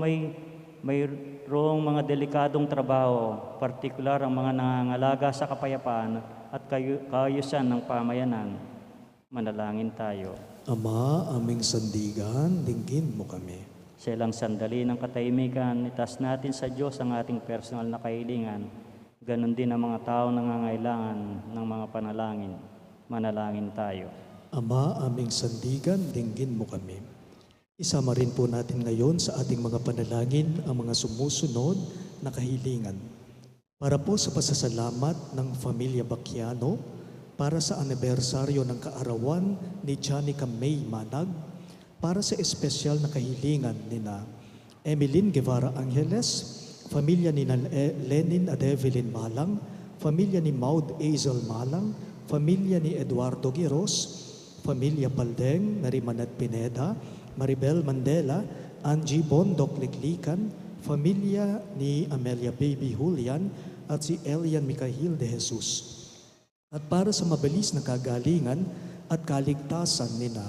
mayroong mga delikadong trabaho, partikular ang mga nangangalaga sa kapayapaan at kaayusan ng pamayanan. Manalangin tayo. Ama, aming sandigan, dinggin mo kami. Sa ilang sandali ng katahimikan, itas natin sa Diyos ang ating personal na kahilingan. Ganon din ang mga tao nangangailangan ng mga panalangin. Manalangin tayo. Ama, aming sandigan, dinggin mo kami. Isama rin po natin ngayon sa ating mga panalangin ang mga sumusunod na kahilingan. Para po sa pasasalamat ng Pamilya Bacchiano, para sa anibersaryo ng kaarawan ni Janica May Manag, para sa espesyal na kahilingan ni na Emeline Guevara Angeles, pamilya ni Lenin Adevelin Malang, pamilya ni Maud Azel Malang, pamilya ni Eduardo Giros, pamilya Paldeng, Narimanat Pineda, Maribel Mandela, Angie Bondok Liklikan, pamilya ni Amelia Baby Julian at si Elian Mikahil de Jesus. At para sa mabilis na kagalingan at kaligtasan ni na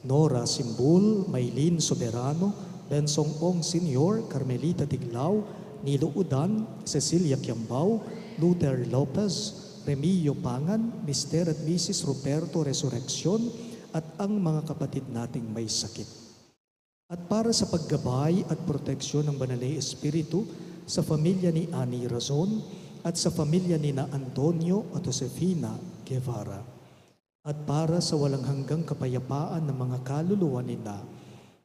Nora Simbul, Maylin Soberano, Bensong Ong Senior, Carmelita Tiglao, Nilo Udan, Cecilia Kiambao, Luther Lopez, Remilio Pangan, Mr. at Mrs. Roberto Resurrección at ang mga kapatid nating may sakit. At para sa paggabay at proteksyon ng Banal na Espiritu sa pamilya ni Ani Razon at sa pamilya ni na Antonio at Josefina Guevara. At para sa walang hanggang kapayapaan ng mga kaluluwa ni na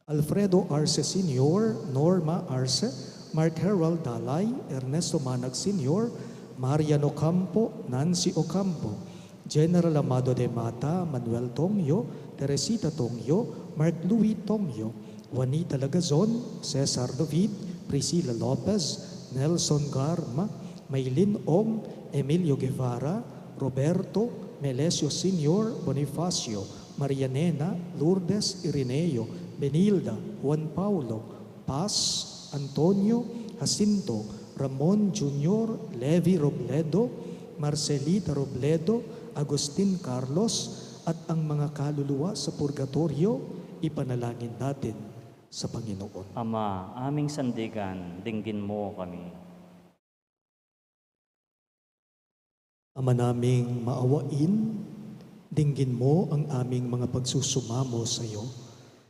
Alfredo Arce Sr., Norma Arce, Mark Harold Dalay, Ernesto Manag Sr., Marian Ocampo, Nancy Ocampo, General Amado de Mata, Manuel Tongyo, Teresita Tongyo, Mark Louis Tongyo, Juanita Lagazon, Cesar David, Priscilla Lopez, Nelson Garma, Maylin Ong, Emilio Guevara, Roberto, Melesio Sr., Bonifacio, Marianena, Lourdes Irineo, Benilda, Juan Paulo, Paz, Antonio, Jacinto, Ramon Jr., Levi Robledo, Marcelita Robledo, Agustin Carlos, at ang mga kaluluwa sa purgatorio, ipanalangin natin sa Panginoon. Ama, aming sandigan, dinggin mo kami. Ama naming maawain, dinggin mo ang aming mga pagsusumamo sa iyo.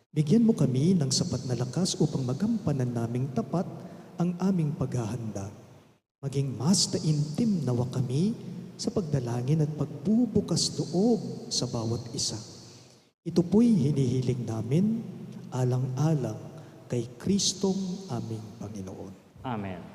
Bigyan mo kami ng sapat na lakas upang magampanan naming tapat ang aming paghahanda. Maging mas taintim nawa kami sa pagdalangin at pagbubukas loob sa bawat isa. Ito po'y hinihiling namin alang-alang kay Kristong aming Panginoon. Amen.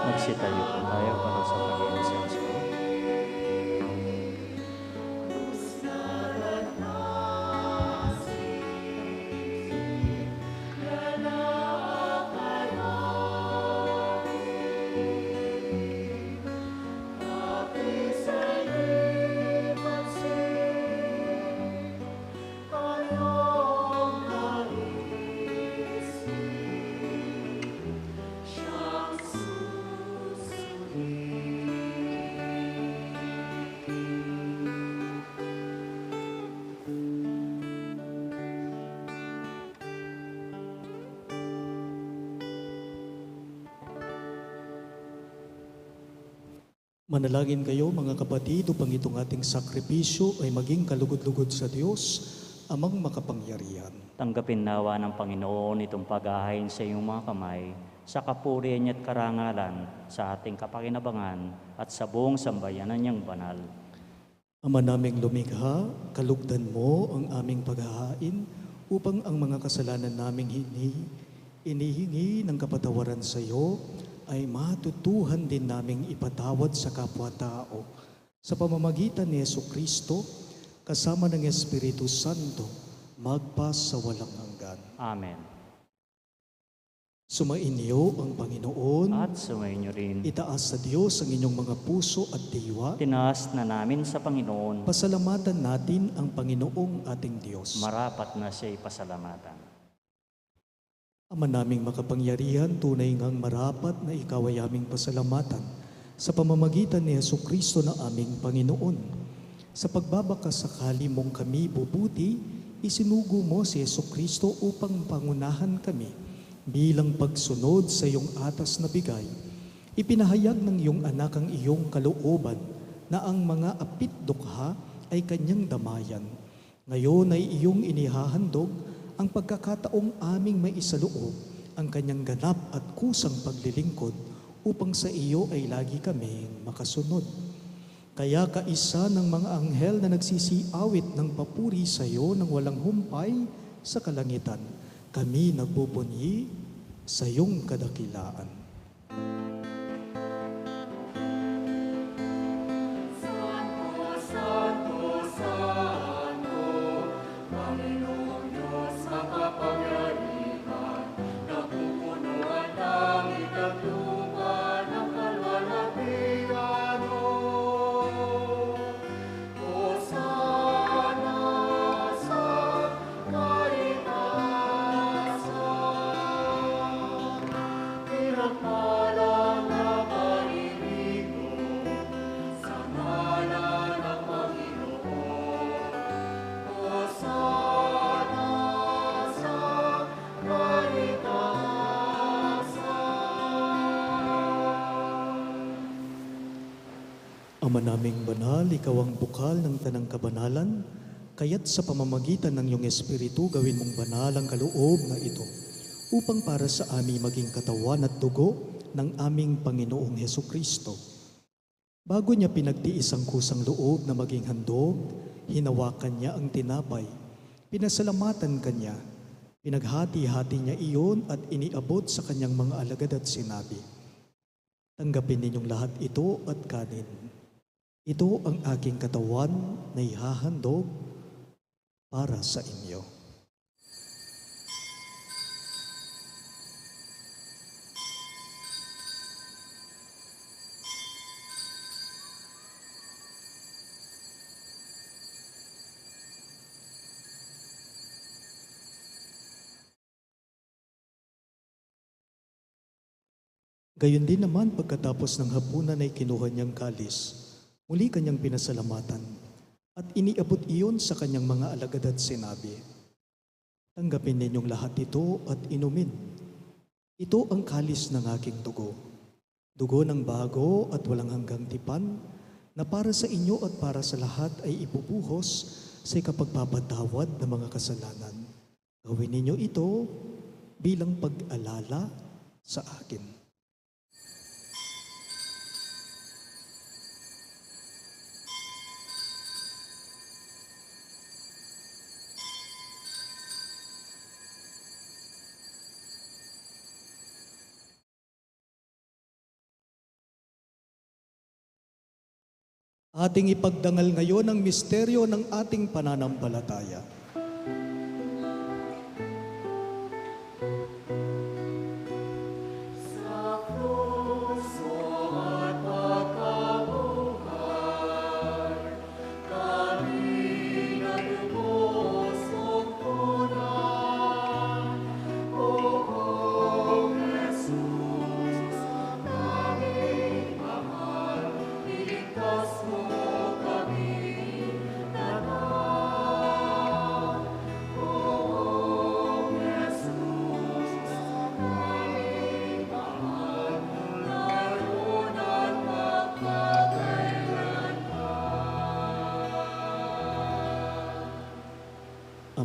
Magsitayo po tayo para sa pag-iinsenso. Manalangin kayo mga kapatid upang itong ating sakripisyo ay maging kalugod-lugod sa Diyos, amang makapangyarihan. Tanggapin nawa ng Panginoon itong paghahain sa iyong mga kamay, sa kapurihan niya at karangalan, sa ating kapakinabangan at sa buong sambayanan niyang banal. Ama naming lumikha, kalugdan mo ang aming paghahain upang ang mga kasalanan naming inihingi ng kapatawaran sa iyo ay matutuhan din naming ipatawad sa kapwa-tao sa pamamagitan ni Jesucristo kasama ng Espiritu Santo magpas sa walang hanggan. Amen. Sumainyo ang Panginoon. At sumainyo rin. Itaas sa Diyos ang inyong mga puso at diwa. Tinaas na namin sa Panginoon. Pasalamatan natin ang Panginoong ating Diyos. Marapat na siya ipasalamatan. Ama naming makapangyarihan, tunay ngang marapat na ikaw ay aming pasalamatan sa pamamagitan ni Jesucristo na aming Panginoon. Sa pagbabakasakali mong kami bubuti, isinugo mo si Jesucristo upang pangunahan kami bilang pagsunod sa iyong atas na bigay. Ipinahayag ng iyong anak ang iyong kalooban na ang mga apit-dukha ay kanyang damayan. Ngayon ay iyong inihahandog ang pagkakataong aming maisaloob ang kanyang ganap at kusang paglilingkod upang sa iyo ay lagi kaming makasunod. Kaya kaisa ng mga anghel na nagsisiawit ng papuri sa iyo nang walang humpay sa kalangitan, kami nagpupunyi sa iyong kadakilaan. Ama naming banal, ikaw ang bukal ng tanang kabanalan, kaya't sa pamamagitan ng iyong Espiritu gawin mong banal ang kaloob na ito, upang para sa amin maging katawan at dugo ng aming Panginoong Hesukristo. Bago niya pinagtiis ang kusang loob na maging handog, hinawakan niya ang tinapay, pinasalamatan kanya, pinaghati-hati niya iyon at iniabot sa kanyang mga alagad at sinabi, "Tanggapin ninyong lahat ito at kanin. Ito ang aking katawan na ihahandog para sa inyo." Gayon din naman pagkatapos ng hapunan ay kinuha niyang kalis. Muli kanyang pinasalamatan at iniabot iyon sa kanyang mga alagad at sinabi, "Tanggapin ninyong lahat ito at inumin. Ito ang kalis ng aking dugo, dugo ng bago at walang hanggang tipan, na para sa inyo at para sa lahat ay ipupuhos sa ikapagpapatawad ng mga kasalanan. Gawin ninyo ito bilang pag-alala sa akin." Ating ipagdangal ngayon ang misteryo ng ating pananampalataya.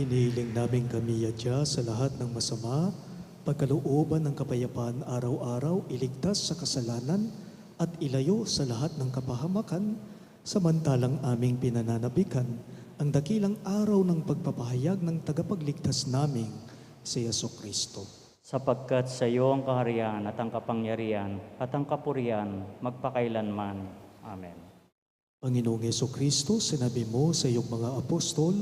Hinihiling namin kami yadya sa lahat ng masama, pagkalooban ng kapayapaan araw-araw, iligtas sa kasalanan at ilayo sa lahat ng kapahamakan, samantalang aming pinananabikan ang dakilang araw ng pagpapahayag ng tagapagligtas naming si Jesucristo. Sapagkat sa iyo ang kaharian at ang kapangyarihan at ang kapurihan magpakailanman. Amen. Panginoong Jesucristo, sinabi mo sa iyong mga apostol,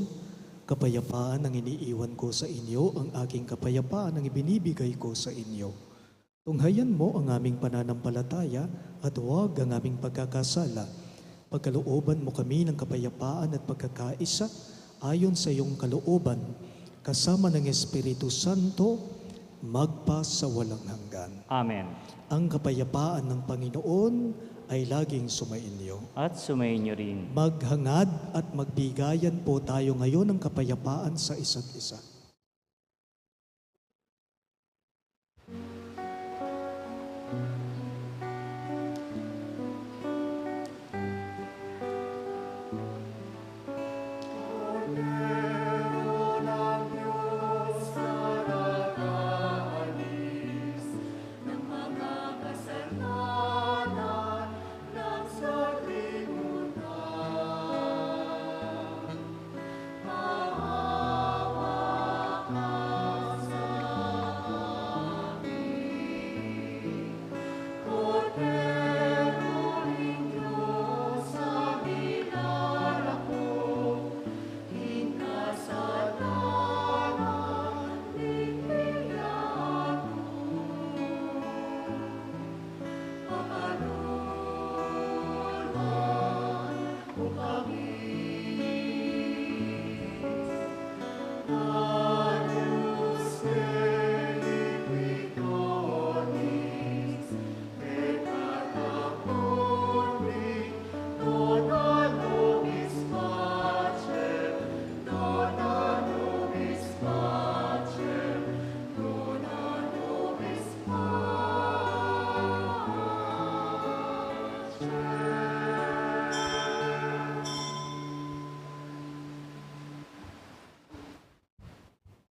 kapayapaan ang iniiwan ko sa inyo, ang aking kapayapaan ang ibinibigay ko sa inyo. Tunghayan mo ang aming pananampalataya at huwag ang aming pagkakasala. Pagkalooban mo kami ng kapayapaan at pagkakaisa ayon sa iyong kalooban, kasama ng Espiritu Santo, magpa sa walang hanggan. Amen. Ang kapayapaan ng Panginoon ay laging sumainyo. At sumainyo rin. Maghangad at magbigayan po tayo ngayon ng kapayapaan sa isa't isa.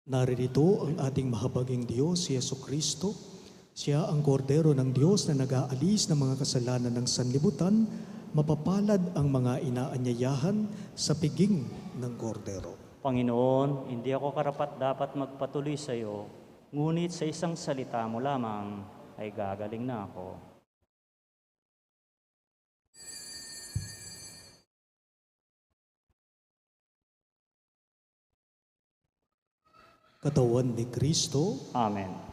Naririto ang ating mahabaging Diyos, si Jesucristo. Siya ang kordero ng Diyos na nag-aalis ng mga kasalanan ng sanlibutan. Mapapalad ang mga inaanyayahan sa piging ng kordero. Panginoon, hindi ako karapat-dapat magpatuloy sa iyo, ngunit sa isang salita mo lamang ay gagaling na ako. Katawan ni Kristo, Amen.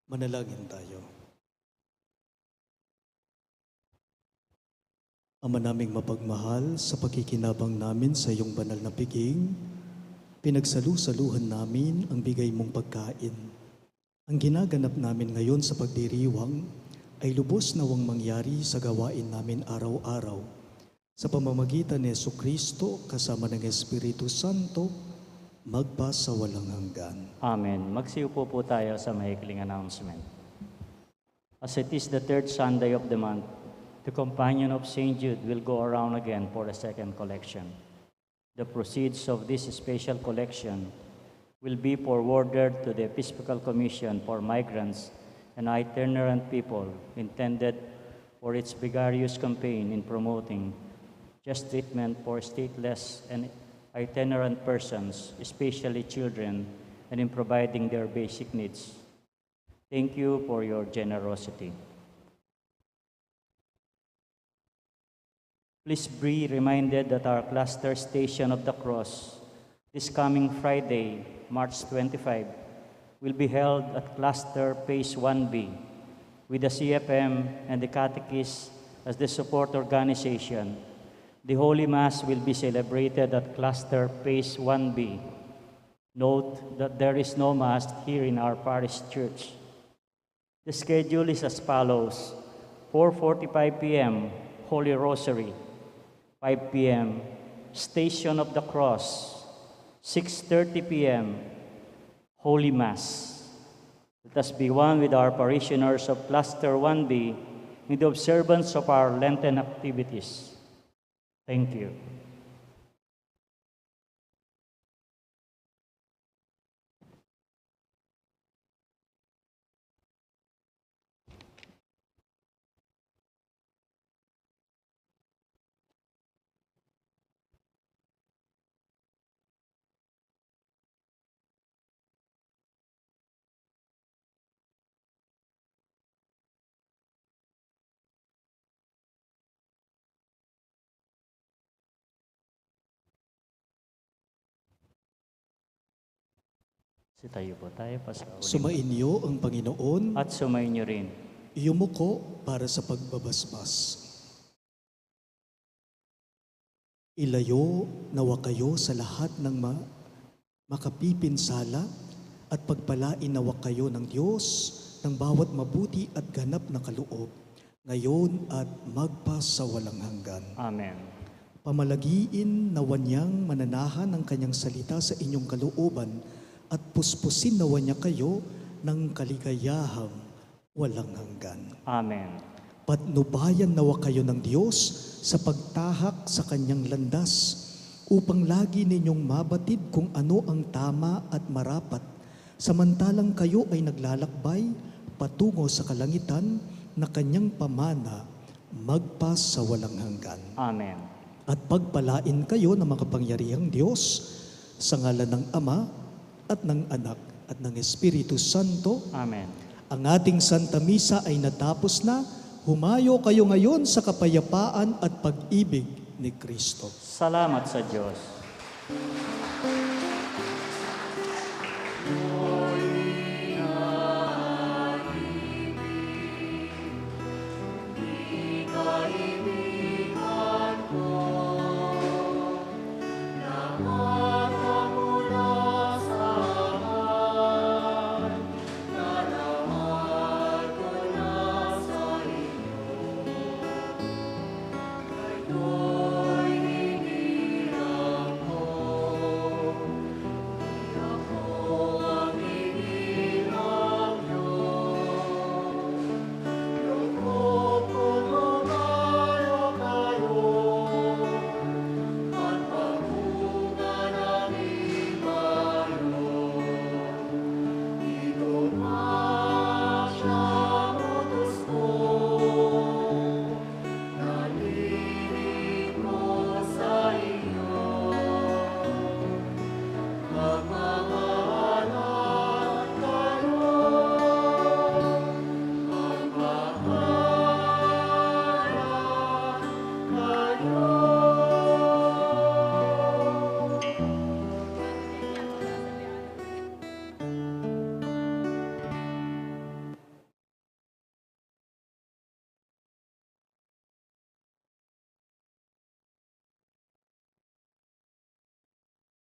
Manalangin tayo. Ama naming mapagmahal, sa pakikinabang namin sa iyong banal na piging, pinagsalu-saluhan namin ang bigay mong pagkain. Ang ginaganap namin ngayon sa pagdiriwang ay lubos nawang mangyari sa gawain namin araw-araw. Sa pamamagitan ni Jesucristo kasama ng Espiritu Santo, magpa sa walang hanggan. Amen. Magsiupo po tayo sa maikling announcement. As it is the third Sunday of the month, the companion of St. Jude will go around again for a second collection. The proceeds of this special collection will be forwarded to the Episcopal Commission for Migrants and Itinerant People, intended for its vigorous campaign in promoting just treatment for stateless and itinerant persons, especially children, and in providing their basic needs. Thank you for your generosity. Please be reminded that our cluster Station of the Cross this coming Friday, March 25, will be held at Cluster Phase 1B with the CFM and the Catechists as the support organization. The Holy Mass will be celebrated at Cluster Phase 1B. Note that there is no Mass here in our parish church. The schedule is as follows: 4:45 p.m., Holy Rosary; 5 p.m., Station of the Cross; 6:30 p.m., Holy Mass. Let us be one with our parishioners of Cluster 1B in the observance of our Lenten activities. Thank you. Tayo po tayo, pasaulin. Sumainyo ang Panginoon, At sumayin niyo rin. iyumuko para sa pagbabasbas. Ilayo nawa kayo sa lahat ng makapipinsala at pagpalain nawa kayo ng Diyos ng bawat mabuti at ganap na kaloob, ngayon at magpasawalang hanggan. Amen. Pamalagiin nawa niyang mananahan ang kanyang salita sa inyong kalooban at puspusin nawa niya kayo ng kaligayahang walang hanggan. Amen. Patnubayan nawa kayo ng Diyos sa pagtahak sa kanyang landas upang lagi ninyong mabatid kung ano ang tama at marapat, samantalang kayo ay naglalakbay patungo sa kalangitan na kanyang pamana magpas sa walang hanggan. Amen. At pagpalain kayo ng makapangyarihang Diyos sa ngalan ng Ama at ng Anak at ng Espiritu Santo. Amen. Ang ating Santa Misa ay natapos na. Humayo kayo ngayon sa kapayapaan at pag-ibig ni Kristo. Salamat sa Diyos.